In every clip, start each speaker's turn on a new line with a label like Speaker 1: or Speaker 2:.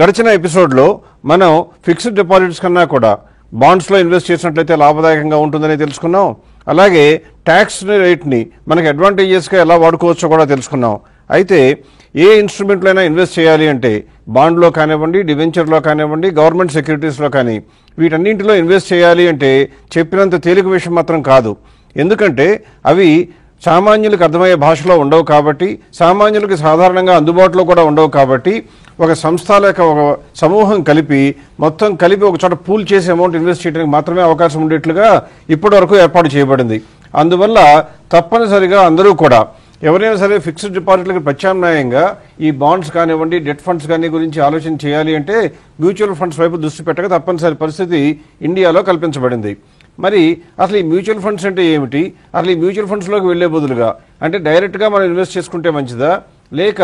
Speaker 1: గడిచిన ఎపిసోడ్లో మనం ఫిక్స్డ్ డిపాజిట్స్ కన్నా కూడా బాండ్స్లో ఇన్వెస్ట్ చేసినట్లయితే లాభదాయకంగా ఉంటుందని తెలుసుకున్నాం. అలాగే ట్యాక్స్ రేట్ని మనకి అడ్వాంటేజెస్గా ఎలా వాడుకోవచ్చో కూడా తెలుసుకున్నాం. అయితే ఏ ఇన్స్ట్రుమెంట్లో అయినా ఇన్వెస్ట్ చేయాలి అంటే బాండ్లో కానివ్వండి, డివెంచర్లో కానివ్వండి, గవర్నమెంట్ సెక్యూరిటీస్లో కానీ వీటన్నింటిలో ఇన్వెస్ట్ చేయాలి అంటే చెప్పినంత తేలిక విషయం మాత్రం కాదు. ఎందుకంటే అవి సామాన్యులకు అర్థమయ్యే భాషలో ఉండవు కాబట్టి, సామాన్యులకు సాధారణంగా అందుబాటులో కూడా ఉండవు కాబట్టి ఒక సంస్థ లేక ఒక సమూహం మొత్తం కలిపి ఒక చోట పూల్ చేసి అమౌంట్ ఇన్వెస్ట్ చేయడానికి మాత్రమే అవకాశం ఉండేట్లుగా ఇప్పటి వరకు ఏర్పాటు చేయబడింది. అందువల్ల తప్పనిసరిగా అందరూ కూడా ఎవరైనా సరే ఫిక్స్డ్ డిపాజిట్లకు ప్రత్యామ్నాయంగా ఈ బాండ్స్ కానివ్వండి, డెట్ ఫండ్స్ కానీ గురించి ఆలోచన చేయాలి అంటే మ్యూచువల్ ఫండ్స్ వైపు దృష్టి పెట్టక తప్పనిసరి పరిస్థితి ఇండియాలో కల్పించబడింది. మరి అసలు ఈ మ్యూచువల్ ఫండ్స్ అంటే ఏమిటి? అసలు ఈ మ్యూచువల్ ఫండ్స్లోకి వెళ్లే బదులుగా అంటే డైరెక్ట్గా మనం ఇన్వెస్ట్ చేసుకుంటే మంచిదా, లేక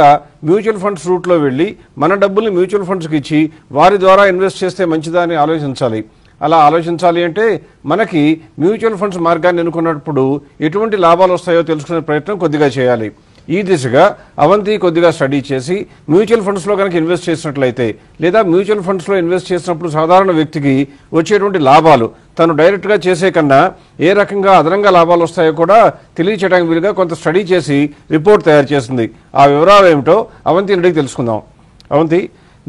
Speaker 1: మ్యూచువల్ ఫండ్స్ రూట్లో వెళ్ళి మన డబ్బుల్ని మ్యూచువల్ ఫండ్స్కి ఇచ్చి వారి ద్వారా ఇన్వెస్ట్ చేస్తే మంచిదా అని ఆలోచించాలి. అలా ఆలోచించాలి అంటే మనకి మ్యూచువల్ ఫండ్స్ మార్గాన్ని ఎన్నుకున్నప్పుడు ఎటువంటి లాభాలు వస్తాయో తెలుసుకునే ప్రయత్నం కొద్దిగా చేయాలి. ఈ దిశగా అవంతి కొద్దిగా స్టడీ చేసి మ్యూచువల్ ఫండ్స్లో కనుక ఇన్వెస్ట్ చేసినట్లయితే లేదా మ్యూచువల్ ఫండ్స్లో ఇన్వెస్ట్ చేసినప్పుడు సాధారణ వ్యక్తికి వచ్చేటువంటి లాభాలు తను డైరెక్ట్గా చేసే కన్నా ఏ రకంగా అదనంగా లాభాలు వస్తాయో కూడా తెలియచేయడానికి వీలుగా కొంత స్టడీ చేసి రిపోర్ట్ తయారు చేసింది. ఆ వివరాలు ఏమిటో అవంతి రెడ్డికి తెలుసుకుందాం. అవంతి,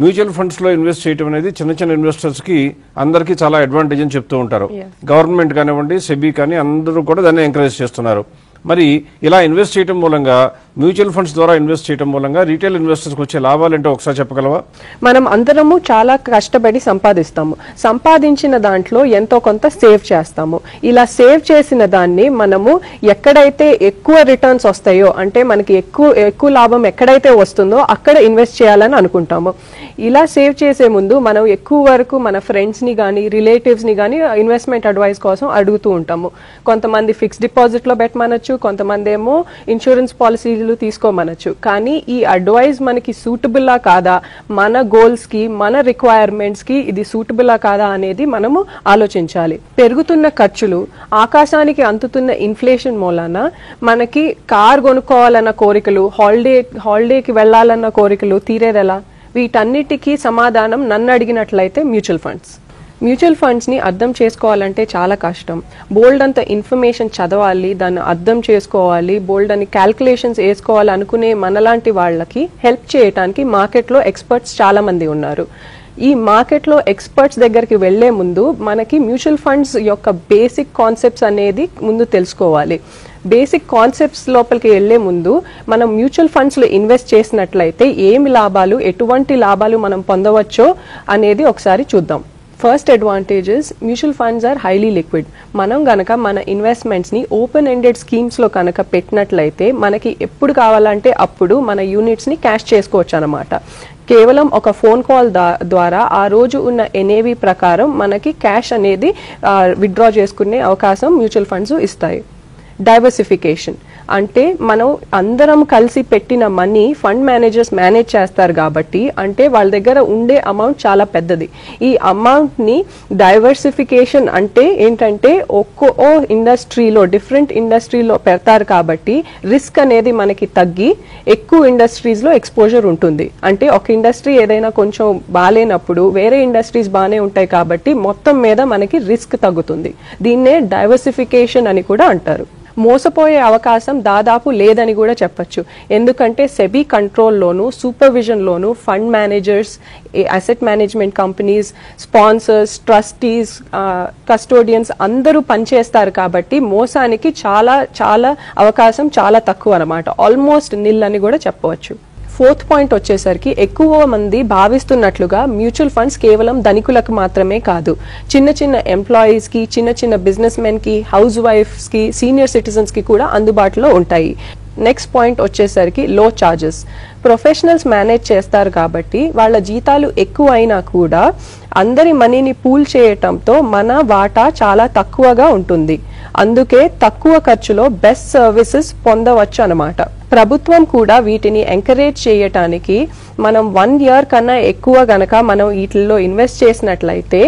Speaker 1: మ్యూచువల్ ఫండ్స్లో ఇన్వెస్ట్ చేయడం అనేది చిన్న చిన్న ఇన్వెస్టర్స్కి అందరికీ చాలా అడ్వాంటేజ్ అని చెప్తూ ఉంటారు. గవర్నమెంట్ కానివ్వండి, సెబీ కానీ అందరూ కూడా దాన్ని ఎంకరేజ్ చేస్తున్నారు. మరి ఇలా ఇన్వెస్ట్ చేయడం మూలంగా, మ్యూచువల్ ఫండ్స్ ద్వారా ఇన్వెస్ట్ చేయడం మూలంగా రీటైల్ ఇన్వెస్టర్స్కి వచ్చే లాభాలు ఏంటో ఒకసారి చెప్పగలవా?
Speaker 2: మనం అందరము చాలా కష్టపడి సంపాదిస్తాము. సంపాదించిన దాంట్లో ఎంతో కొంత సేవ్ చేస్తాము. ఇలా సేవ్ చేసిన దాన్ని మనము ఎక్కడైతే ఎక్కువ రిటర్న్స్ వస్తాయో, అంటే మనకి ఎక్కువ లాభం ఎక్కడైతే వస్తుందో అక్కడ ఇన్వెస్ట్ చేయాలని అనుకుంటాము. ఇలా సేవ్ చేసే ముందు మనం ఎక్కువ వరకు మన ఫ్రెండ్స్ని కానీ రిలేటివ్స్ని కానీ ఇన్వెస్ట్మెంట్ అడ్వైస్ కోసం అడుగుతూ ఉంటాము. కొంతమంది ఫిక్స్డ్ డిపాజిట్లో పెట్టమనొచ్చు, కొంతమంది ఏమో ఇన్సూరెన్స్ పాలసీలు తీసుకోమనొచ్చు. కానీ ఈ అడ్వైస్ మనకి సూటబుల్లా కాదా, మన గోల్స్కి మన రిక్వైర్మెంట్స్కి ఇది సూటబుల్లా కాదా అనేది మనము ఆలోచించాలి. పెరుగుతున్న ఖర్చులు, ఆకాశానికి అందుతున్న ఇన్ఫ్లేషన్ మూలాన మనకి కార్ కొనుక్కోవాలన్న కోరికలు, హాలిడేకి వెళ్లాలన్న కోరికలు తీరేదెలా? వీటన్నిటికీ సమాధానం నన్ను అడిగినట్లయితే మ్యూచువల్ ఫండ్స్ని అర్థం చేసుకోవాలంటే చాలా కష్టం. బోల్డ్ అంత ఇన్ఫర్మేషన్ చదవాలి, దాన్ని అర్థం చేసుకోవాలి, బోల్డ్ అని క్యాల్కులేషన్స్ వేసుకోవాలి అనుకునే మనలాంటి వాళ్ళకి హెల్ప్ చేయడానికి మార్కెట్లో ఎక్స్పర్ట్స్ చాలా మంది ఉన్నారు. ఈ మార్కెట్లో ఎక్స్పర్ట్స్ దగ్గరికి వెళ్లే ముందు మనకి మ్యూచువల్ ఫండ్స్ యొక్క బేసిక్ కాన్సెప్ట్స్ అనేది ముందు తెలుసుకోవాలి. బేసిక్ కాన్సెప్ట్స్ లోపలికి వెళ్లే ముందు మనం మ్యూచువల్ ఫండ్స్లో ఇన్వెస్ట్ చేసినట్లయితే ఏమి లాభాలు, ఎటువంటి లాభాలు మనం పొందవచ్చో అనేది ఒకసారి చూద్దాం. First advantages, mutual funds are highly liquid. మనం గనక మన ఇన్వెస్ట్మెంట్స్ని ఓపెన్ ఎండెడ్ స్కీమ్స్లో కనుక పెట్టినట్లయితే మనకి ఎప్పుడు కావాలంటే అప్పుడు మన యూనిట్స్ని క్యాష్ చేసుకోవచ్చు అన్నమాట. కేవలం ఒక ఫోన్ కాల్ ద్వారా ఆ రోజు ఉన్న ఎన్ఏవి ప్రకారం మనకి క్యాష్ అనేది విత్డ్రా చేసుకునే అవకాశం మ్యూచువల్ ఫండ్స్ ఇస్తాయి. డైవర్సిఫికేషన్ అంటే మనం అందరం కలిసి పెట్టిన మనీ ఫండ్ మేనేజర్స్ మేనేజ్ చేస్తారు కాబట్టి, అంటే వాళ్ళ దగ్గర ఉండే అమౌంట్ చాలా పెద్దది. ఈ అమౌంట్ని డైవర్సిఫికేషన్ అంటే ఏంటంటే ఒక్కో ఇండస్ట్రీలో డిఫరెంట్ ఇండస్ట్రీలో పెడతారు కాబట్టి రిస్క్ అనేది మనకి తగ్గి ఎక్కువ ఇండస్ట్రీస్లో ఎక్స్పోజర్ ఉంటుంది. అంటే ఒక ఇండస్ట్రీ ఏదైనా కొంచెం బాగాలేనప్పుడు వేరే ఇండస్ట్రీస్ బాగానే ఉంటాయి కాబట్టి మొత్తం మీద మనకి రిస్క్ తగ్గుతుంది. దీన్నే డైవర్సిఫికేషన్ అని కూడా అంటారు. మోసపోయే అవకాశం దాదాపు లేదని కూడా చెప్పచ్చు. ఎందుకంటే సెబీ కంట్రోల్లోను సూపర్విజన్లోను fund managers, asset management companies, sponsors, trustees, custodians అందరూ పనిచేస్తారు కాబట్టి మోసానికి చాలా చాలా అవకాశం చాలా తక్కువ అన్నమాట. ఆల్మోస్ట్ నిల్ అని కూడా చెప్పవచ్చు. ఫోర్త్ పాయింట్ వచ్చేసరికి ఎక్కువ మంది భావిస్తున్నట్లుగా మ్యూచువల్ ఫండ్స్ కేవలం ధనికులకు మాత్రమే కాదు, చిన్న చిన్న ఎంప్లాయీస్కి, చిన్న చిన్న బిజినెస్ మెన్కి, హౌస్ వైఫ్స్కి, సీనియర్ సిటిజన్స్కి కూడా అందుబాటులో ఉంటాయి. నెక్స్ట్ పాయింట్ వచ్చేసరికి లో చార్జెస్. ప్రొఫెషనల్స్ మేనేజ్ చేస్తారు కాబట్టి వాళ్ళ జీతాలు ఎక్కువ అయినా కూడా అందరి మనీని పూల్ చేయటంతో మన వాటా చాలా తక్కువగా ఉంటుంది. అందుకే తక్కువ ఖర్చులో బెస్ట్ సర్వీసెస్ పొందవచ్చు అన్నమాట. ప్రభుత్వం కూడా వీటిని ఎంకరేజ్ చేయటానికి మనం 1 ఇయర్ కన్నా ఎక్కువ గనక మనం వీటిల్లో ఇన్వెస్ట్ చేసినట్లయితే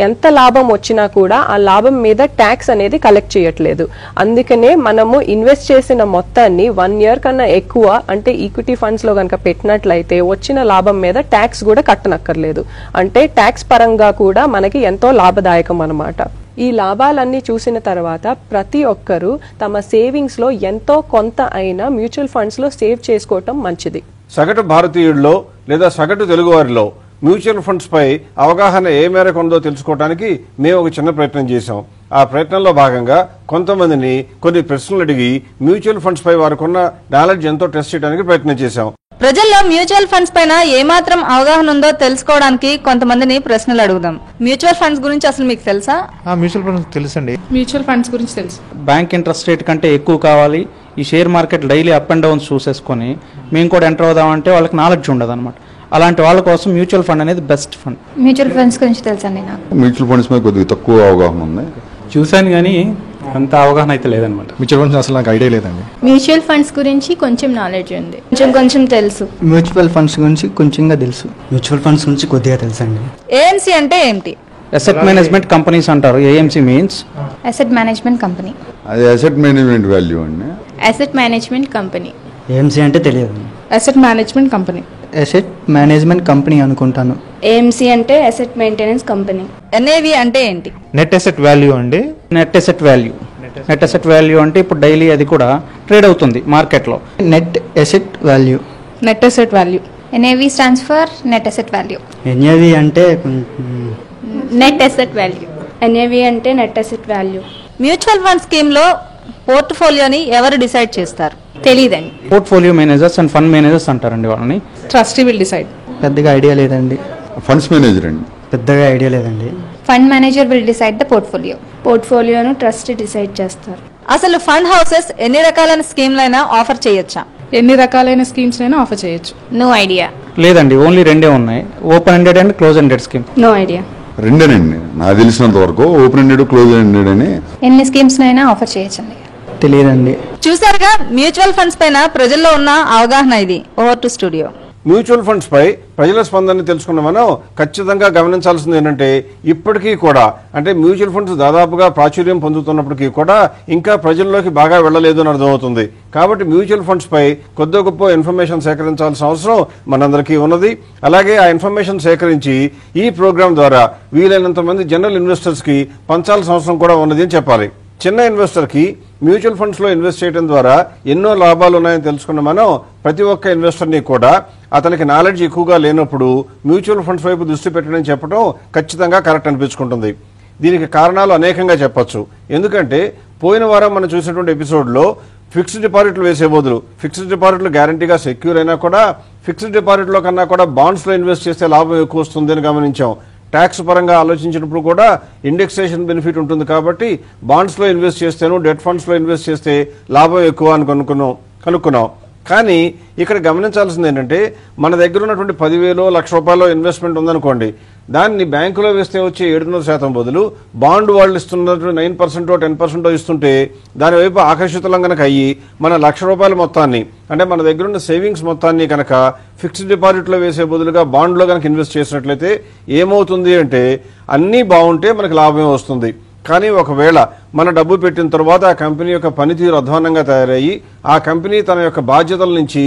Speaker 2: ఎంత లాభం వచ్చినా కూడా ఆ లాభం మీద ట్యాక్స్ అనేది కలెక్ట్ చేయట్లేదు. అందుకనే మనము ఇన్వెస్ట్ చేసిన మొత్తాన్ని 1 ఇయర్ కన్నా ఎక్కువ అంటే ఈక్విటీ ఫండ్స్ లో గనక పెట్టినట్లయితే వచ్చిన లాభం మీద ట్యాక్స్ కూడా కట్టనక్కర్లేదు. అంటే ట్యాక్స్ పరంగా కూడా మనకి ఎంతో లాభదాయకం అన్నమాట. ఈ లాభాలన్నీ చూసిన తర్వాత ప్రతి ఒక్కరూ తమ సేవింగ్స్ లో ఎంతో కొంత అయినా మ్యూచువల్ ఫండ్స్ లో సేవ్ చేసుకోవటం మంచిది.
Speaker 1: సగటు భారతీయుల్లో లేదా సగటు తెలుగువారిలో మ్యూచువల్ ఫండ్స్ పై అవగాహన ఏ మేరకు ఉందో తెలుసుకోవడానికి మేము ఒక చిన్న ప్రయత్నం చేశాం. ఆ ప్రయత్నంలో భాగంగా కొంతమందిని కొన్ని ప్రశ్నలు అడిగి మ్యూచువల్ ఫండ్స్ పై వారికున్న నాలెడ్జ్ ఎంతో టెస్ట్ చేయడానికి ప్రయత్నం చేశాం.
Speaker 3: ప్రజల్లో మ్యూచువల్ ఫండ్స్ పైన ఏమాత్రం అవగాహన ఉందో తెలుసుకోవడానికి కొంతమందిని ప్రశ్నలు అడుగుదాం. మ్యూచువల్ ఫండ్స్ గురించి అసలు మీకు తెలుసా?
Speaker 4: మ్యూచువల్ ఫండ్స్ తెలుసండి.
Speaker 5: మ్యూచువల్ ఫండ్స్ గురించి తెలుసు.
Speaker 6: బ్యాంక్ ఇంట్రెస్ట్ రేట్ కంటే ఎక్కువ కావాలి, ఈ share market daily up and downs చూసేసుకొని మేము కూడా ఎంటర్ అవుదామంటే వాళ్ళకి నాలెడ్జ్ ఉండదు అనమాట. అలాంటి వాళ్ళ కోసం మ్యూచువల్ ఫండ్ అనేది బెస్ట్ ఫండ్.
Speaker 7: మ్యూచువల్ ఫండ్స్ గురించి తెలుసండి నాకు.
Speaker 8: మ్యూచువల్ ఫండ్స్ మీద కొద్దిగా తక్కువ అవగాహన ఉంది.
Speaker 9: చూశాను కానీ అంత అవగాహన అయితే లేదనమాట.
Speaker 4: మ్యూచువల్ ఫండ్స్ అసలు నాకు ఐడియా లేదండి.
Speaker 7: మ్యూచువల్ ఫండ్స్ గురించి కొంచెం నాలెడ్జ్ ఉంది, కొంచెం తెలుసు.
Speaker 10: మ్యూచువల్ ఫండ్స్ గురించి కొంచెంగా తెలుసు.
Speaker 11: మ్యూచువల్ ఫండ్స్ గురించి కొద్దిగా తెలుసండి.
Speaker 3: ఏఎంసీ అంటే ఏంటి?
Speaker 6: అసెట్ మేనేజ్మెంట్ కంపెనీస్ అంటారు. AMC means
Speaker 7: asset management company.
Speaker 8: అది అసెట్ మేనేజ్మెంట్ వాల్యూ అండి.
Speaker 7: Asset management company.
Speaker 11: ఏఎంసీ అంటే తెలియదు.
Speaker 5: Asset management company.
Speaker 10: Asset management company అనుకుంటాను.
Speaker 7: ఏఎంసీ అంటే అసెట్ మెయింటెనెన్స్ కంపెనీ.
Speaker 3: ఎన్ఏవి అంటే ఏంటి?
Speaker 4: నెట్ అసెట్ వాల్యూ అండి.
Speaker 6: Net asset value. Net asset value అంటే ఇప్పుడు డైలీ అది కూడా ట్రేడ్ అవుతుంది మార్కెట్లో.
Speaker 10: Net asset value.
Speaker 5: Net asset value.
Speaker 7: NAV stands for net asset value.
Speaker 11: NAV అంటే
Speaker 7: నెట్ అసెట్ వాల్యూ. ఎన్ఏవి అంటే net asset value.
Speaker 3: Mutual fund scheme లో పోర్ట్ఫోలియోని ఎవరు డిసైడ్ చేస్తారు?
Speaker 7: తెలీదండి.
Speaker 6: Portfolio managers and fund managers అంటారండి వాళ్ళని.
Speaker 5: Trustee will decide.
Speaker 10: పెద్దగా ఐడియా లేదండి.
Speaker 8: ఫండ్స్ మేనేజర్ అండి.
Speaker 11: పెద్దగా ఐడియా లేదండి.
Speaker 7: Fund manager will decide the portfolio. పోర్ట్ఫోలియోను ట్రస్టీ డిసైడ్ చేస్తారు.
Speaker 3: అసలు ఫండ్ హౌసెస్ ఎన్ని రకాలైన స్కీమ్లైనా ఆఫర్ చేయొచ్చా?
Speaker 5: ఎన్ని రకాలైన స్కీమ్స్ అయినా ఆఫర్ చేయొచ్చు.
Speaker 7: No idea.
Speaker 6: లేదండి, ఓన్లీ రెండే ఉన్నాయి, open ended and close ended scheme.
Speaker 7: No idea.
Speaker 8: రెండేనండి నాకు తెలిసినంత వరకు, ఓపెన్ ఎండెడ్ క్లోజ్ ఎండెడ్ అని.
Speaker 7: ఎన్ని స్కీమ్స్ అయినా ఆఫర్ చేయొచ్చండి.
Speaker 10: తెలియదండి.
Speaker 3: చూసారుగా మ్యూచువల్ ఫండ్స్ పైన ప్రజల్లో ఉన్న అవగాహన. ఇది over to studio.
Speaker 1: Mutual funds పై ప్రజల స్పందనని తెలుసుకున్న మనం ఖచ్చితంగా గమనించాల్సింది ఏంటంటే ఇప్పటికీ కూడా అంటే మ్యూచువల్ ఫండ్స్ దాదాపుగా ప్రాచుర్యం పొందుతున్నప్పటికీ కూడా ఇంకా ప్రజల్లోకి బాగా వెళ్లలేదు అని అర్థమవుతుంది. కాబట్టి మ్యూచువల్ ఫండ్స్ పై కొద్ది గొప్ప ఇన్ఫర్మేషన్ సేకరించాల్సిన అవసరం మనందరికీ ఉన్నది. అలాగే ఆ ఇన్ఫర్మేషన్ సేకరించి ఈ ప్రోగ్రాం ద్వారా వీలైనంత మంది జనరల్ ఇన్వెస్టర్స్ కి పంచాల్సిన అవసరం కూడా ఉన్నది అని చెప్పాలి. చిన్న ఇన్వెస్టర్ కి మ్యూచువల్ ఫండ్స్ లో ఇన్వెస్ట్ చేయడం ద్వారా ఎన్నో లాభాలు ఉన్నాయని తెలుసుకున్న మనం ప్రతి ఒక్క ఇన్వెస్టర్ ని కూడా అతనికి నాలెడ్జ్ ఎక్కువగా లేనప్పుడు మ్యూచువల్ ఫండ్స్ వైపు దృష్టి పెట్టడం చెప్పడం ఖచ్చితంగా కరెక్ట్ అనిపించుకుంటుంది. దీనికి కారణాలు అనేకంగా చెప్పొచ్చు. ఎందుకంటే పోయిన వారం మనం చూసినటువంటి ఎపిసోడ్ లో ఫిక్స్డ్ డిపాజిట్లు వేసే బదులు ఫిక్స్డ్ డిపాజిట్లు గ్యారంటీగా సెక్యూర్ అయినా కూడా ఫిక్స్డ్ డిపాజిట్ లో కన్నా కూడా బాండ్స్ లో ఇన్వెస్ట్ చేస్తే లాభం ఎక్కువ వస్తుంది అని గమనించాం. ట్యాక్స్ పరంగా ఆలోచించినప్పుడు కూడా ఇండెక్సేషన్ బెనిఫిట్ ఉంటుంది కాబట్టి బాండ్స్ లో ఇన్వెస్ట్ చేస్తేను డెట్ ఫండ్స్ లో ఇన్వెస్ట్ చేస్తే లాభం ఎక్కువ అని కనుక్కున్నాం. కానీ ఇక్కడ గమనించాల్సింది ఏంటంటే మన దగ్గర ఉన్నటువంటి 10,000 లక్ష రూపాయల ఇన్వెస్ట్మెంట్ ఉందనుకోండి, దాన్ని బ్యాంకులో వేస్తే వచ్చే 7.5% బదులు బాండ్ వాళ్ళు ఇస్తున్నట్టు 9% 10% ఇస్తుంటే దాని వైపు ఆకర్షితులం కనుక అయ్యి మన ₹1,00,000 మొత్తాన్ని అంటే మన దగ్గర ఉన్న సేవింగ్స్ మొత్తాన్ని కనుక ఫిక్స్డ్ డిపాజిట్లో వేసే బదులుగా బాండ్లో కనుక ఇన్వెస్ట్ చేసినట్లయితే ఏమవుతుంది అంటే అన్నీ బాగుంటే మనకు లాభమే వస్తుంది. కానీ ఒకవేళ మన డబ్బు పెట్టిన తర్వాత ఆ కంపెనీ యొక్క పనితీరు అధ్వానంగా తయారయ్యి ఆ కంపెనీ తన యొక్క బాధ్యతల నుంచి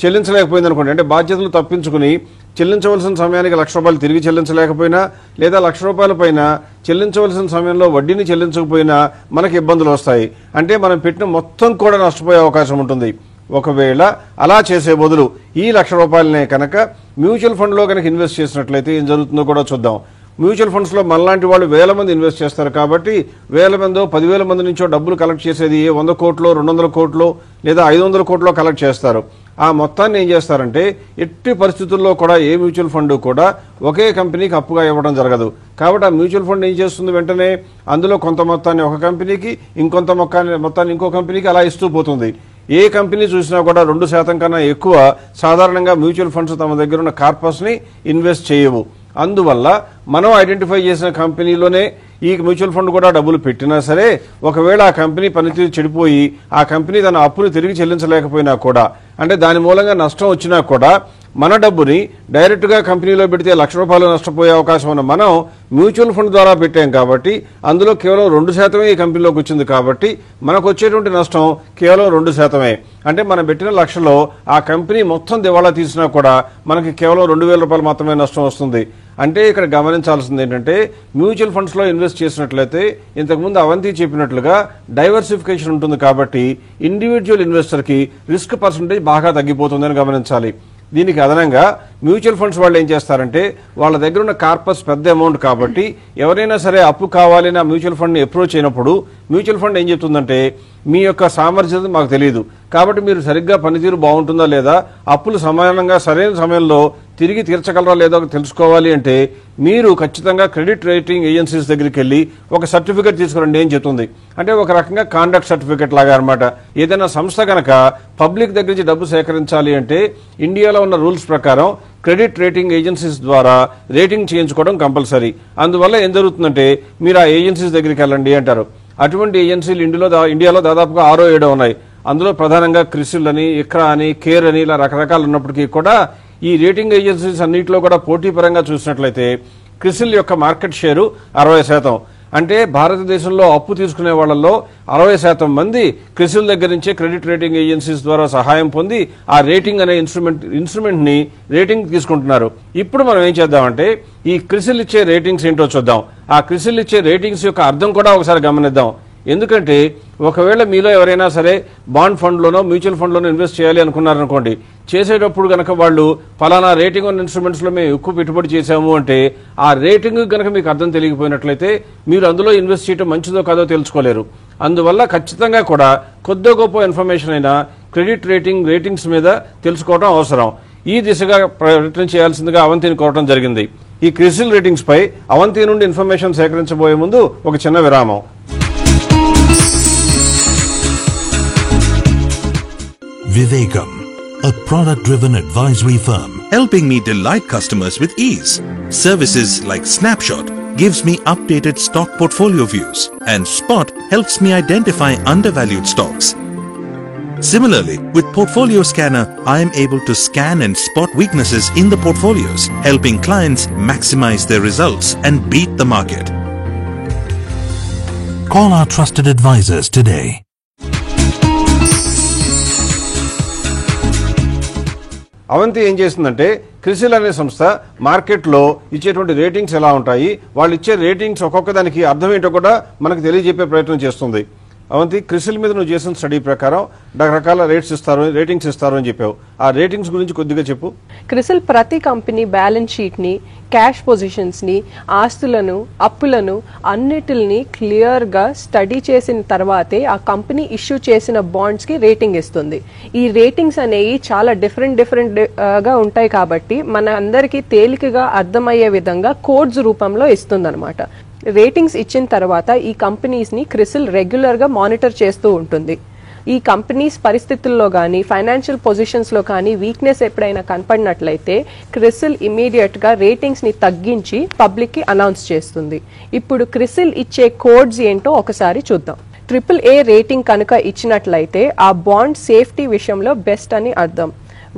Speaker 1: చెల్లించలేకపోయింది అనుకోండి, అంటే బాధ్యతలు తప్పించుకుని చెల్లించవలసిన సమయానికి ₹1,00,000 తిరిగి చెల్లించలేకపోయినా లేదా ₹1,00,000 పైన చెల్లించవలసిన సమయంలో వడ్డీని చెల్లించకపోయినా మనకి ఇబ్బందులు వస్తాయి. అంటే మనం పెట్టిన మొత్తం కూడా నష్టపోయే అవకాశం ఉంటుంది. ఒకవేళ అలా చేసే బదులు ఈ ₹1,00,000 కనుక మ్యూచువల్ ఫండ్లో కనుక ఇన్వెస్ట్ చేసినట్లయితే ఏం జరుగుతుందో కూడా చూద్దాం. మ్యూచువల్ ఫండ్స్ లో మనలాంటి వాళ్ళు 1,000 మంది ఇన్వెస్ట్ చేస్తారు కాబట్టి 1,000 మందో 10,000 మంది నుంచో డబ్బులు కలెక్ట్ చేసేది 100 కోట్లు 200 కోట్లు లేదా 500 కోట్లు కలెక్ట్ చేస్తారు. ఆ మొత్తాన్ని ఏం చేస్తారంటే ఎట్టి పరిస్థితుల్లో కూడా ఏ మ్యూచువల్ ఫండ్ కూడా ఒకే కంపెనీకి అప్పుగా ఇవ్వడం జరగదు. కాబట్టి ఆ మ్యూచువల్ ఫండ్ ఏం చేస్తుంది, వెంటనే అందులో కొంత మొత్తాన్ని ఒక కంపెనీకి ఇంకొంత మొత్తాన్ని ఇంకో కంపెనీకి అలా ఇస్తూ పోతుంది. ఏ కంపెనీ చూసినా కూడా 2% కన్నా ఎక్కువ సాధారణంగా మ్యూచువల్ ఫండ్స్ తమ దగ్గర ఉన్న కార్పస్ ని ఇన్వెస్ట్ చేయవు. అందువల్ల మనం ఐడెంటిఫై చేసిన కంపెనీలోనే ఈ మ్యూచువల్ ఫండ్ కూడా డబ్బులు పెట్టినా సరే ఒకవేళ ఆ కంపెనీ పనితీరు చెడిపోయి ఆ కంపెనీ తన అప్పును తిరిగి చెల్లించలేకపోయినా కూడా, అంటే దాని మూలంగా నష్టం వచ్చినా కూడా మన డబ్బుని డైరెక్ట్ గా కంపెనీలో పెడితే ₹1,00,000 నష్టపోయే అవకాశం ఉన్న మనం మ్యూచువల్ ఫండ్ ద్వారా పెట్టాం కాబట్టి అందులో కేవలం 2% ఈ కంపెనీలోకి వచ్చింది కాబట్టి మనకు వచ్చేటువంటి నష్టం కేవలం 2%. అంటే మనం పెట్టిన లక్షలో ఆ కంపెనీ మొత్తం దివాళా తీసినా కూడా మనకి కేవలం ₹2,000 మాత్రమే నష్టం వస్తుంది. అంటే ఇక్కడ గమనించాల్సింది ఏంటంటే మ్యూచువల్ ఫండ్స్ లో ఇన్వెస్ట్ చేసినట్లయితే ఇంతకుముందు అవంతి చెప్పినట్లుగా డైవర్సిఫికేషన్ ఉంటుంది కాబట్టి ఇండివిజువల్ ఇన్వెస్టర్ కి రిస్క్ పర్సంటేజ్ బాగా తగ్గిపోతుందని గమనించాలి. దీనికి అదనంగా మ్యూచువల్ ఫండ్స్ వాళ్ళు ఏం చేస్తారంటే వాళ్ళ దగ్గర ఉన్న కార్పస్ పెద్ద అమౌంట్ కాబట్టి ఎవరైనా సరే అప్పు కావాలని ఆ మ్యూచువల్ ఫండ్ ని అప్రోచ్ అయినప్పుడు మ్యూచువల్ ఫండ్ ఏం చెప్తుందంటే మీ యొక్క సామర్థ్యం మాకు తెలియదు కాబట్టి మీరు సరిగ్గా పనితీరు బాగుంటుందా లేదా, అప్పులు సమానంగా సరైన సమయంలో తిరిగి తీర్చగలరా లేదో తెలుసుకోవాలి అంటే మీరు ఖచ్చితంగా క్రెడిట్ రేటింగ్ ఏజెన్సీస్ దగ్గరికి వెళ్ళి ఒక సర్టిఫికేట్ తీసుకురండి అని చెప్తుంది. అంటే ఒక రకంగా కాండక్ట్ సర్టిఫికేట్ లాగా అనమాట. ఏదైనా సంస్థ కనుక పబ్లిక్ దగ్గర నుంచి డబ్బు సేకరించాలి అంటే ఇండియాలో ఉన్న రూల్స్ ప్రకారం క్రెడిట్ రేటింగ్ ఏజెన్సీస్ ద్వారా రేటింగ్ చేయించుకోవడం కంపల్సరీ. అందువల్ల ఏం జరుగుతుందంటే మీరు ఆ ఏజెన్సీస్ దగ్గరికి వెళ్ళండి అంటారు. అటువంటి ఏజెన్సీలు ఇండియాలో దాదాపుగా 6-7 ఉన్నాయి. అందులో ప్రధానంగా క్రిసిల్ అని, ఇక్రా అని, కేర్ అని ఇలా రకరకాలు ఉన్నప్పటికీ కూడా ఈ రేటింగ్ ఏజెన్సీస్ అన్నింటిలో కూడా పోటీ పరంగా చూసినట్లయితే క్రిసిల్ యొక్క మార్కెట్ షేరు 60%. అంటే భారతదేశంలో అప్పు తీసుకునే వాళ్లలో 60% మంది క్రిసిల్ దగ్గర నుంచే క్రెడిట్ రేటింగ్ ఏజెన్సీస్ ద్వారా సహాయం పొంది ఆ రేటింగ్ అనే ఇన్స్ట్రుమెంట్ ని రేటింగ్ తీసుకుంటున్నారు. ఇప్పుడు మనం ఏం చేద్దామంటే ఈ క్రిసిల్ ఇచ్చే రేటింగ్స్ ఏంటో చూద్దాం. ఆ క్రిసిల్ ఇచ్చే రేటింగ్స్ యొక్క అర్థం కూడా ఒకసారి గమనిద్దాం. ఎందుకంటే ఒకవేళ మీలో ఎవరైనా సరే బాండ్ ఫండ్లోనో మ్యూచువల్ ఫండ్లోనో ఇన్వెస్ట్ చేయాలి అనుకున్నారనుకోండి, చేసేటప్పుడు గనక వాళ్ళు ఫలానా రేటింగ్ ఉన్న ఇన్స్ట్రుమెంట్స్ లో మేము ఎక్కువ పెట్టుబడి చేశాము అంటే ఆ రేటింగ్ గనక మీకు అర్థం తెలియకపోయినట్లయితే మీరు అందులో ఇన్వెస్ట్ చేయడం మంచిదో కాదో తెలుసుకోలేరు. అందువల్ల ఖచ్చితంగా కూడా కొద్ది గొప్ప ఇన్ఫర్మేషన్ అయినా క్రెడిట్ రేటింగ్స్ మీద తెలుసుకోవడం అవసరం. ఈ దిశగా ప్రయత్నం చేయాల్సిందిగా అవంతిని కోరడం జరిగింది. ఈ క్రిసిల్ రేటింగ్స్ పై అవంతి నుండి ఇన్ఫర్మేషన్ సేకరించబోయే ముందు ఒక చిన్న విరామం.
Speaker 12: Vivekam, a product-driven advisory firm, helping me delight customers with ease. Services like Snapshot gives me updated stock portfolio views, and Spot helps me identify undervalued stocks. Similarly, with Portfolio Scanner, I am able to scan and spot weaknesses in the portfolios, helping clients maximize their results and beat the market. Call our trusted advisors today.
Speaker 1: Avanthi ఏం చేస్తుందంటే క్రిసిల్ అనే సంస్థ మార్కెట్లో ఇచ్చేటువంటి ratings ఎలా ఉంటాయి, వాళ్ళు ఇచ్చే రేటింగ్స్ ఒక్కొక్క దానికి అర్థం ఏంటో కూడా మనకు తెలియజెప్పే ప్రయత్నం చేస్తుంది. అవంతి, క్రిసిల్ మీద నువ్వు చేసిన స్టడీ ప్రకారం రకరకాల రేటింగ్స్ ఇస్తారు అని చెప్పావు. ఆ రేటింగ్స్ గురించి కొద్దిగా చెప్పు.
Speaker 2: క్రిసిల్ ప్రతి కంపెనీ బ్యాలెన్స్ షీట్ ని, క్యాష్ పొజిషన్స్ ని, ఆస్తులను, అప్పులను అన్నిటిని క్లియర్ గా స్టడీ చేసిన తర్వాతే ఆ కంపెనీ ఇష్యూ చేసిన బాండ్స్ కి రేటింగ్ ఇస్తుంది. ఈ రేటింగ్స్ అనేవి చాలా డిఫరెంట్ గా ఉంటాయి కాబట్టి మన అందరికీ తేలికగా అర్థమయ్యే విధంగా కోడ్స్ రూపంలో ఇస్తుందన్నమాట. రేటింగ్స్ ఇచ్చిన తర్వాత ఈ కంపెనీస్ ని క్రిసిల్ రెగ్యులర్ గా మానిటర్ చేస్తూ ఉంటుంది. ఈ కంపెనీస్ పరిస్థితుల్లో కానీ, ఫైనాన్షియల్ పొజిషన్స్ లో కానీ వీక్నెస్ ఎప్పుడైనా కనపడినట్లయితే క్రిసిల్ ఇమీడియట్ గా రేటింగ్స్ ని తగ్గించి పబ్లిక్ కి అనౌన్స్ చేస్తుంది. ఇప్పుడు క్రిసిల్ ఇచ్చే కోడ్స్ ఏంటో ఒకసారి చూద్దాం. AAA రేటింగ్ కనుక ఇచ్చినట్లయితే ఆ బాండ్ సేఫ్టీ విషయంలో బెస్ట్ అని అర్థం.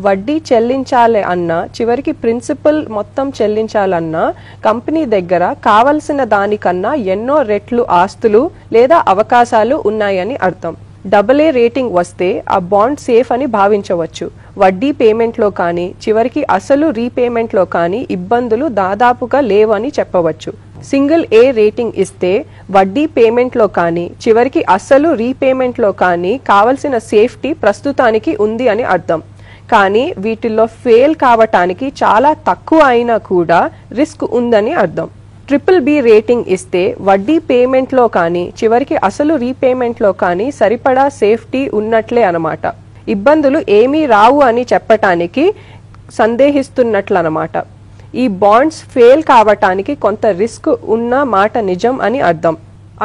Speaker 2: వడ్డీ చెల్లించాలి అన్నా, చివరికి ప్రిన్సిపల్ మొత్తం చెల్లించాలన్నా కంపెనీ దగ్గర కావలసిన దానికన్నా ఎన్నో రెట్లు ఆస్తులు లేదా అవకాశాలు ఉన్నాయని అర్థం. AA రేటింగ్ వస్తే ఆ బాండ్ సేఫ్ అని భావించవచ్చు. వడ్డీ పేమెంట్లో కానీ, చివరికి అసలు రీపేమెంట్లో కానీ ఇబ్బందులు దాదాపుగా లేవని చెప్పవచ్చు. A రేటింగ్ ఇస్తే వడ్డీ పేమెంట్లో కానీ, చివరికి అసలు రీపేమెంట్లో కానీ కావలసిన సేఫ్టీ ప్రస్తుతానికి ఉంది అని అర్థం. కానీ వీటిల్లో ఫెయిల్ కావటానికి చాలా తక్కువ అయినా కూడా రిస్క్ ఉందని అర్థం. BBB రేటింగ్ ఇస్తే వడ్డీ పేమెంట్లో కానీ, చివరికి అసలు రీపేమెంట్లో కానీ సరిపడా సేఫ్టీ ఉన్నట్లే అన్నమాట. ఇబ్బందులు ఏమీ రావు అని చెప్పటానికి సందేహిస్తున్నట్లు అన్నమాట. ఈ బాండ్స్ ఫెయిల్ కావటానికి కొంత రిస్క్ ఉన్న మాట నిజం అని అర్థం.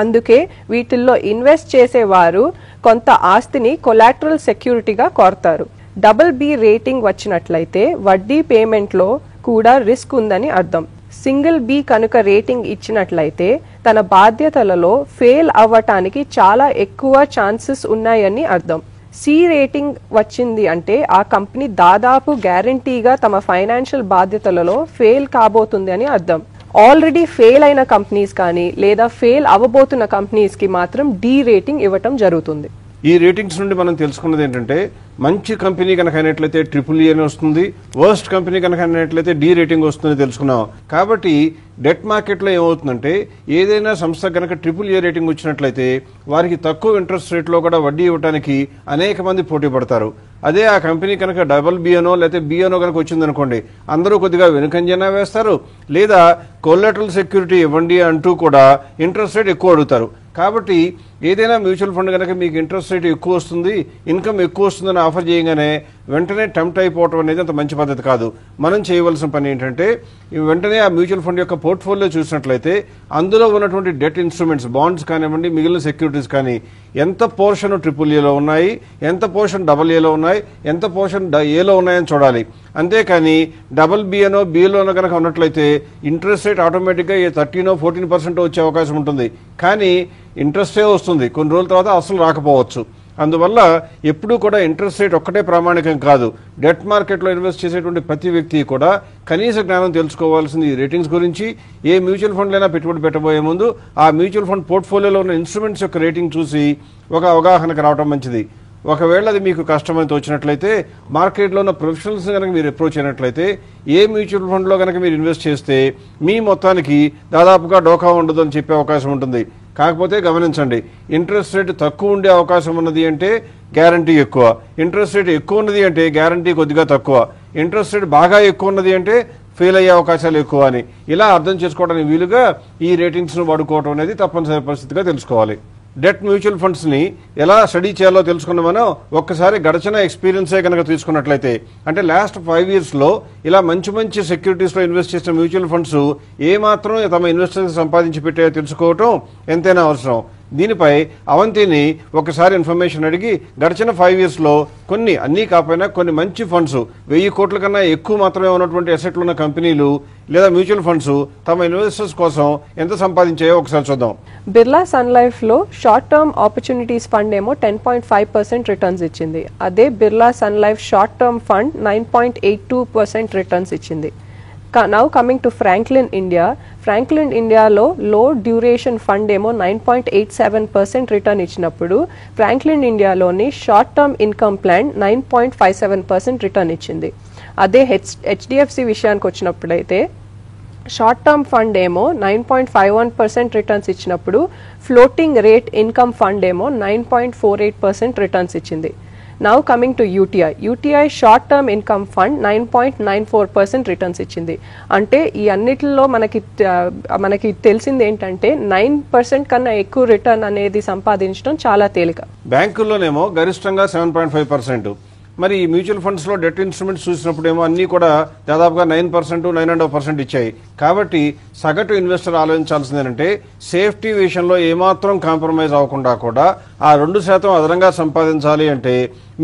Speaker 2: అందుకే వీటిల్లో ఇన్వెస్ట్ చేసేవారు కొంత ఆస్తిని కొలాటరల్ సెక్యూరిటీగా కోరతారు. BB రేటింగ్ వచ్చినట్లయితే వడ్డీ పేమెంట్లో కూడా రిస్క్ ఉందని అర్థం. సింగిల్ బి కనుక రేటింగ్ ఇచ్చినట్లయితే తన బాధ్యతలలో ఫెయిల్ అవ్వటానికి చాలా ఎక్కువ ఛాన్సెస్ ఉన్నాయని అర్థం. సి రేటింగ్ వచ్చింది అంటే ఆ కంపెనీ దాదాపు గ్యారంటీగా తమ ఫైనాన్షియల్ బాధ్యతలలో ఫెయిల్ కాబోతుంది అని అర్థం. ఆల్రెడీ ఫెయిల్ అయిన కంపెనీస్ కానీ లేదా ఫెయిల్ అవ్వబోతున్న కంపెనీస్ కి మాత్రం డి రేటింగ్ ఇవ్వటం జరుగుతుంది.
Speaker 1: ఈ రేటింగ్స్ నుండి మనం తెలుసుకున్నది ఏంటంటే మంచి కంపెనీ కనుక అయినట్లయితే ట్రిపుల్ ఏ అని వస్తుంది, వర్స్ట్ కంపెనీ కనుక అయినట్లయితే డి రేటింగ్ వస్తుందని తెలుసుకున్నాం. కాబట్టి డెట్ మార్కెట్లో ఏమవుతుందంటే ఏదైనా సంస్థ కనుక ట్రిపుల్ ఏ రేటింగ్ వచ్చినట్లయితే వారికి తక్కువ ఇంట్రెస్ట్ రేట్లో కూడా వడ్డీ ఇవ్వడానికి అనేక మంది పోటీ పడతారు. అదే ఆ కంపెనీ కనుక డబల్ బి అనో లేకపోతే బి అనో కనుక వచ్చిందనుకోండి, అందరూ కొద్దిగా వెనుకంజనా వేస్తారు, లేదా కొల్లెటరల్ సెక్యూరిటీ ఇవ్వండి అంటూ కూడా ఇంట్రెస్ట్ రేట్ ఎక్కువ అడుగుతారు. కాబట్టి ఏదైనా మ్యూచువల్ ఫండ్ కనుక మీకు ఇంట్రెస్ట్ రేట్ ఎక్కువ వస్తుంది, ఇన్కమ్ ఎక్కువ వస్తుందని ఆఫర్ చేయగానే వెంటనే టెంప్ట్ అయిపోవటం అనేది అంత మంచి పద్ధతి కాదు. మనం చేయవలసిన పని ఏంటంటే వెంటనే ఆ మ్యూచువల్ ఫండ్ యొక్క పోర్ట్ఫోలియో చూసినట్లయితే అందులో ఉన్నటువంటి డెట్ ఇన్స్ట్రుమెంట్స్, బాండ్స్ కానివ్వండి, మిగిలిన సెక్యూరిటీస్ కానీ ఎంత పోర్షన్ ట్రిపుల్ ఏలో ఉన్నాయి, ఎంత పోర్షన్ డబల్ ఏలో ఉన్నాయి, ఎంత పోర్షన్ ఏలో ఉన్నాయని చూడాలి. అంతేకాని డబల్ బి అనో బిలోనో కనుక ఉన్నట్లయితే ఇంట్రెస్ట్ రేట్ ఆటోమేటిక్గా 13-14% వచ్చే అవకాశం ఉంటుంది. కానీ ఇంట్రెస్టే వస్తుంది, కొన్ని రోజుల తర్వాత అసలు రాకపోవచ్చు. అందువల్ల ఎప్పుడూ కూడా ఇంట్రెస్ట్ రేట్ ఒక్కటే ప్రామాణికం కాదు. డెట్ మార్కెట్లో ఇన్వెస్ట్ చేసేటువంటి ప్రతి వ్యక్తి కూడా కనీస జ్ఞానం తెలుసుకోవాల్సింది రేటింగ్స్ గురించి. ఏ మ్యూచువల్ ఫండ్లైనా పెట్టుబడి పెట్టబోయే ముందు ఆ మ్యూచువల్ ఫండ్ పోర్ట్ఫోలియోలో ఉన్న ఇన్స్ట్రుమెంట్స్ యొక్క రేటింగ్ చూసి ఒక అవగాహనకు రావడం మంచిది. ఒకవేళ అది మీకు కష్టమని తోచినట్లయితే మార్కెట్లో ఉన్న ప్రొఫెషనల్స్ కనుక మీరు అప్రోచ్ అయినట్లయితే ఏ మ్యూచువల్ ఫండ్లో కనుక మీరు ఇన్వెస్ట్ చేస్తే మీ మొత్తానికి దాదాపుగా డోకా ఉండదు అని చెప్పే అవకాశం ఉంటుంది. కాకపోతే గమనించండి, ఇంట్రెస్ట్ రేట్ తక్కువ ఉండే అవకాశం ఉన్నది అంటే గ్యారంటీ ఎక్కువ, ఇంట్రెస్ట్ రేట్ ఎక్కువ ఉన్నది అంటే గ్యారంటీ కొద్దిగా తక్కువ, ఇంట్రెస్ట్ రేట్ బాగా ఎక్కువ ఉన్నది అంటే ఫెయిల్ అయ్యే అవకాశాలు ఎక్కువ అని ఇలా అర్థం చేసుకోవడానికి వీలుగా ఈ రేటింగ్స్ను వాడుకోవడం అనేది తప్పనిసరి పరిస్థితిగా తెలుసుకోవాలి. డెట్ మ్యూచువల్ ఫండ్స్ని ఎలా స్టడీ చేయాలో తెలుసుకున్న మనం ఒక్కసారి గడిచిన ఎక్స్పీరియన్సే కనుక తీసుకున్నట్లయితే, అంటే లాస్ట్ 5 yearsలో ఇలా మంచి మంచి సెక్యూరిటీస్లో ఇన్వెస్ట్ చేసిన మ్యూచువల్ ఫండ్స్ ఏమాత్రం తమ ఇన్వెస్టర్స్ సంపాదించి పెట్టాయో తెలుసుకోవటం ఎంతైనా అవసరం. దీనిపై అవంతిని ఒకసారి ఇన్ఫర్మేషన్ అడిగి గడిచిన 5 yearsలో కొన్ని, అన్నీ కాకపోయినా కొన్ని మంచి ఫండ్స్ 1000 కోట్ల కన్నా ఎక్కువ మాత్రమే ఉన్నటువంటి అసెట్లు ఉన్న కంపెనీలు లేదా మ్యూచువల్ ఫండ్స్ తమ ఇన్వెస్టర్స్ కోసం ఎంత సంపాదించాయో ఒకసారి చూద్దాం.
Speaker 2: బిర్లా సన్ లైఫ్ లో షార్ట్ టర్మ్ ఆపర్చునిటీస్ ఫండ్ ఏమో 10.5% రిటర్న్స్ ఇచ్చింది. అదే Birla Sun Life short term fund 9.82% returns ఇచ్చింది. Now coming to Franklin India. Franklin ఇండియాలో లో డ్యూరేషన్ ఫండ్ ఏమో 9.87% రిటర్న్ ఇచ్చినప్పుడు ఫ్రాంక్లిన్ ఇండియాలోని short term income plan 9.57% return ఇచ్చింది. అదే హెచ్డిఎఫ్సి విషయానికి వచ్చినప్పుడైతే షార్ట్ టర్మ్ ఫండ్ ఏమో 9.51% రిటర్న్స్ ఇచ్చినప్పుడు ఫ్లోటింగ్ రేట్ ఇన్కమ్ ఫండ్ ఏమో 9.48% రిటర్న్స్ ఇచ్చింది. Now coming to UTI short term income fund 9.94% returns ఇచ్చింది. అంటే ఈ అన్నిటిలో మనకి తెలిసింది ఏంటంటే 9% కన్నా ఎక్కువ రిటర్న్ అనేది సంపాదించడం చాలా తేలిక.
Speaker 1: బ్యాంకుల్లోనేమో గరిష్టంగా 7.5%. మరి ఈ మ్యూచువల్ ఫండ్స్లో డెట్ ఇన్స్ట్రుమెంట్స్ చూసినప్పుడేమో అన్నీ కూడా దాదాపుగా 9%, 9.5% ఇచ్చాయి. కాబట్టి సగటు ఇన్వెస్టర్ ఆలోచించాల్సింది ఏంటంటే సేఫ్టీ విషయంలో ఏమాత్రం కాంప్రమైజ్ అవ్వకుండా కూడా ఆ 2% అదనంగా సంపాదించాలి అంటే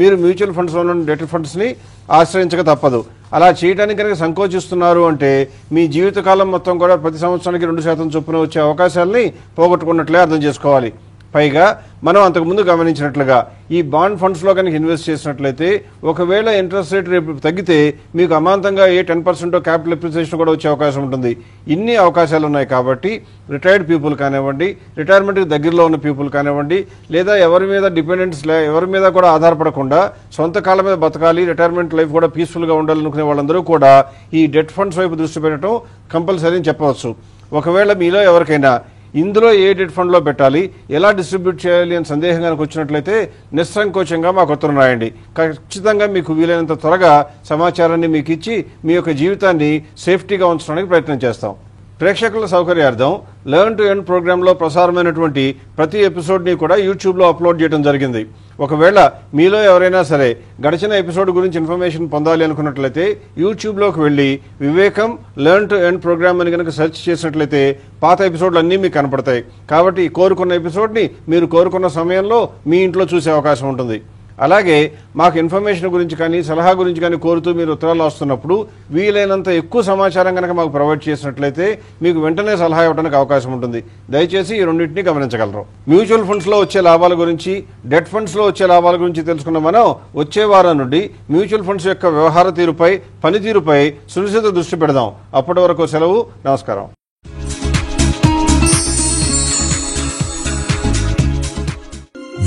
Speaker 1: మీరు మ్యూచువల్ ఫండ్స్లో ఉన్న డెట్ ఫండ్స్ని ఆశ్రయించక తప్పదు. అలా చేయడానికి కనుక సంకోచిస్తున్నారు అంటే మీ జీవితకాలం మొత్తం కూడా ప్రతి సంవత్సరానికి 2% చొప్పున వచ్చే అవకాశాలని పోగొట్టుకున్నట్లే అర్థం చేసుకోవాలి. పైగా మనం అంతకుముందు గమనించినట్లుగా ఈ బాండ్ ఫండ్స్లో కనుక ఇన్వెస్ట్ చేసినట్లయితే ఒకవేళ ఇంట్రెస్ట్ రేట్ రేపు తగ్గితే మీకు అమాంతంగా 10% క్యాపిటల్ అప్రిసియేషన్ కూడా వచ్చే అవకాశం ఉంటుంది. ఇన్ని అవకాశాలు ఉన్నాయి. కాబట్టి రిటైర్డ్ పీపుల్ కానివ్వండి, రిటైర్మెంట్కి దగ్గరలో ఉన్న పీపుల్ కానివ్వండి, లేదా ఎవరి మీద డిపెండెంట్స్ ఎవరి మీద కూడా ఆధారపడకుండా సొంత కాళ్ళ మీద బతకాలి, రిటైర్మెంట్ లైఫ్ కూడా పీస్ఫుల్గా ఉండాలనుకునే వాళ్ళందరూ కూడా ఈ డెట్ ఫండ్స్ వైపు దృష్టి పెట్టడం కంపల్సరీ అని చెప్పవచ్చు. ఒకవేళ మీలో ఎవరికైనా ఇందులో ఏ డెట్ ఫండ్లో పెట్టాలి, ఎలా డిస్ట్రిబ్యూట్ చేయాలి అని సందేహం కనుక వచ్చినట్లయితే నిస్సంకోచంగా మాకు ఉత్తరం రాయండి. ఖచ్చితంగా మీకు వీలైనంత త్వరగా సమాచారాన్ని మీకు ఇచ్చి మీ యొక్క జీవితాన్ని సేఫ్టీగా ఉంచడానికి ప్రయత్నం చేస్తాం. ప్రేక్షకుల సౌకర్యార్థం లెర్న్ టు ఎర్న్ ప్రోగ్రాంలో ప్రసారమైనటువంటి ప్రతి ఎపిసోడ్ని కూడా యూట్యూబ్లో అప్లోడ్ చేయడం జరిగింది. ఒకవేళ మీలో ఎవరైనా సరే గడిచిన ఎపిసోడ్ గురించి ఇన్ఫర్మేషన్ పొందాలి అనుకున్నట్లయితే యూట్యూబ్లోకి వెళ్ళి వివేకం లెర్న్ టు ఎర్న్ ప్రోగ్రామ్ అని కనుక సెర్చ్ చేసినట్లయితే పాత ఎపిసోడ్లు అన్నీ మీకు కనపడతాయి. కాబట్టి కోరుకున్న ఎపిసోడ్ని మీరు కోరుకున్న సమయంలో మీ ఇంట్లో చూసే అవకాశం ఉంటుంది. అలాగే మాకు ఇన్ఫర్మేషన్ గురించి కానీ సలహా గురించి కానీ కోరుతూ మీరు ఉత్తరాలు వస్తున్నప్పుడు వీలైనంత ఎక్కువ సమాచారం కనుక మాకు ప్రొవైడ్ చేసినట్లయితే మీకు వెంటనే సలహా ఇవ్వడానికి అవకాశం ఉంటుంది. దయచేసి ఈ రెండింటినీ గమనించగలరు. మ్యూచువల్ ఫండ్స్ లో వచ్చే లాభాల గురించి, డెట్ ఫండ్స్ లో వచ్చే లాభాల గురించి తెలుసుకున్న మనం వచ్చే వారం నుండి మ్యూచువల్ ఫండ్స్ యొక్క వ్యవహార తీరుపై, పనితీరుపై సునిశ్చిత దృష్టి పెడదాం. అప్పటి వరకు సెలవు. నమస్కారం.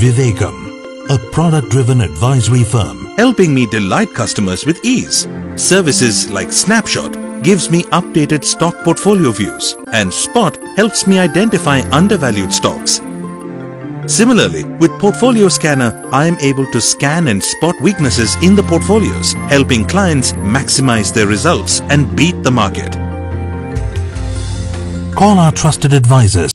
Speaker 12: Vivekam, a product-driven advisory firm, helping me delight customers with ease. Services like Snapshot gives me updated stock portfolio views, and Spot helps me identify undervalued stocks. Similarly, with Portfolio Scanner, I am able to scan and spot weaknesses in the portfolios, helping clients maximize their results and beat the market. Call our trusted advisors